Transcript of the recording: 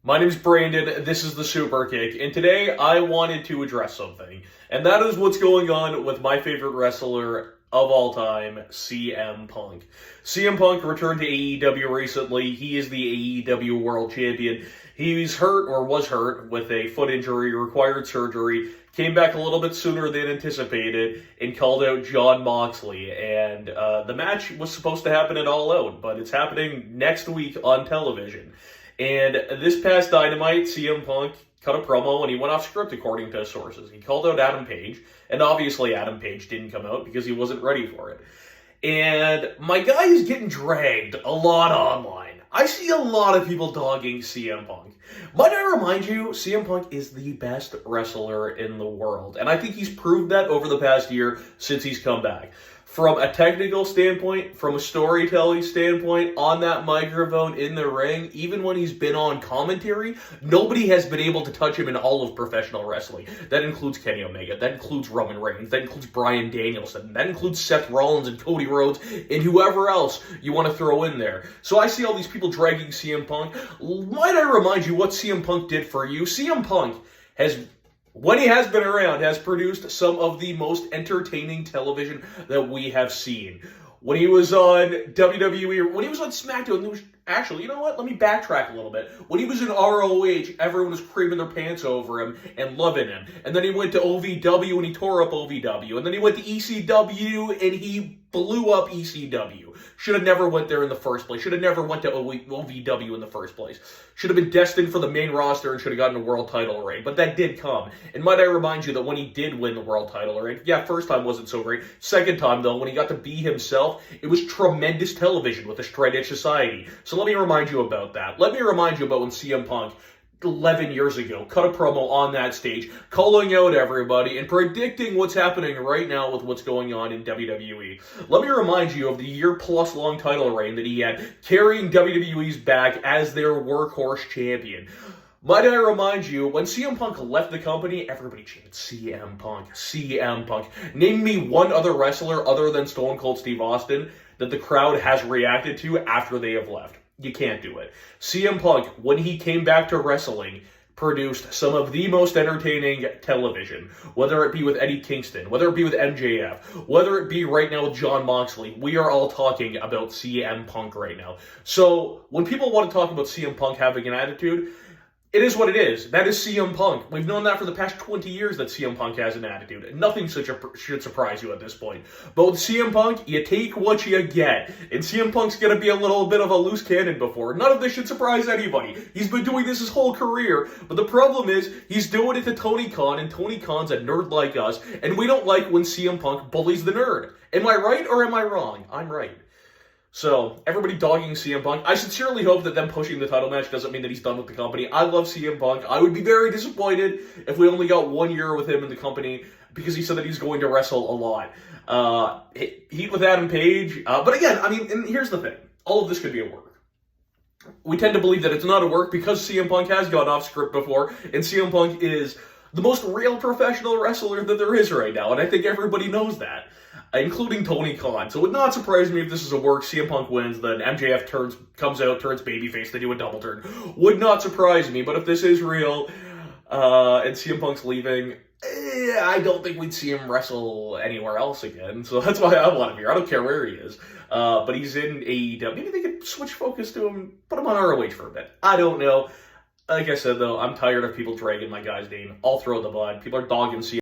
My name's Brandon, this is the Super Kick, and today I wanted to address something, and that is what's going on with my favorite wrestler of all time, CM Punk. CM Punk returned to AEW recently. He is the AEW World Champion. He's hurt, or was hurt, with a foot injury, required surgery, came back a little bit sooner than anticipated, and called out Jon Moxley. And the match was supposed to happen at All Out, but it's happening next week on television. And this past Dynamite, CM Punk cut a promo and he went off script according to sources. He called out Adam Page, and obviously Adam Page didn't come out because he wasn't ready for it. And my guy is getting dragged a lot online. I see a lot of people dogging CM Punk. Might I remind you, CM Punk is the best wrestler in the world. And I think he's proved that over the past year since he's come back. From a technical standpoint, from a storytelling standpoint, on that microphone, in the ring, even when he's been on commentary, nobody has been able to touch him in all of professional wrestling. That includes Kenny Omega, that includes Roman Reigns, that includes Bryan Danielson, that includes Seth Rollins and Cody Rhodes, and whoever else you want to throw in there. So I see all these people dragging CM Punk. Might I remind you what CM Punk did for you? CM Punk has, when he has been around, has produced some of the most entertaining television that we have seen. When he was on WWE, when he was on SmackDown, there was, actually, you know what? Let me backtrack a little bit. When he was in ROH, everyone was creaming their pants over him and loving him. And then he went to OVW and he tore up OVW. And then he went to ECW and he blew up ECW. Should have never went there in the first place. Should have never went to OVW in the first place. Should have been destined for the main roster and should have gotten a world title reign. But that did come. And might I remind you that when he did win the world title reign, yeah, first time wasn't so great. Second time, though, when he got to be himself, it was tremendous television with the Straight Edge Society. So let me remind you about that. Let me remind you about when CM Punk 11 years ago cut a promo on that stage, calling out everybody and predicting what's happening right now with what's going on in WWE. Let me remind you of the year-plus long title reign that he had, carrying WWE's back as their workhorse champion. Might I remind you, when CM Punk left the company, everybody chanted, CM Punk, CM Punk. Name me one other wrestler other than Stone Cold Steve Austin that the crowd has reacted to after they have left. You can't do it. CM Punk, when he came back to wrestling, produced some of the most entertaining television, whether it be with Eddie Kingston, whether it be with MJF, whether it be right now with Jon Moxley. We are all talking about CM Punk right now. So when people want to talk about CM Punk having an attitude, it is what it is. That is CM Punk. We've known that for the past 20 years that CM Punk has an attitude. Nothing should surprise you at this point. But with CM Punk, you take what you get. And CM Punk's going to be a little bit of a loose cannon before. None of this should surprise anybody. He's been doing this his whole career. But the problem is, he's doing it to Tony Khan, and Tony Khan's a nerd like us. And we don't like when CM Punk bullies the nerd. Am I right or am I wrong? I'm right. So, everybody dogging CM Punk. I sincerely hope that them pushing the title match doesn't mean that he's done with the company. I love CM Punk. I would be very disappointed if we only got 1 year with him in the company because he said that he's going to wrestle a lot. Heat with Adam Page. But again, I mean, and here's the thing. All of this could be a work. We tend to believe that it's not a work because CM Punk has gone off script before, and CM Punk is the most real professional wrestler that there is right now, and I think everybody knows that, including Tony Khan. So it would not surprise me if this is a work, CM Punk wins, then MJF comes out, turns babyface, they do a double turn. Would not surprise me, but if this is real, and CM Punk's leaving, I don't think we'd see him wrestle anywhere else again. So that's why I want him here. I don't care where he is. But he's in AEW. Maybe they could switch focus to him, put him on ROH for a bit. I don't know. Like I said, though, I'm tired of people dragging my guy's name all through the blood. People are dogging CM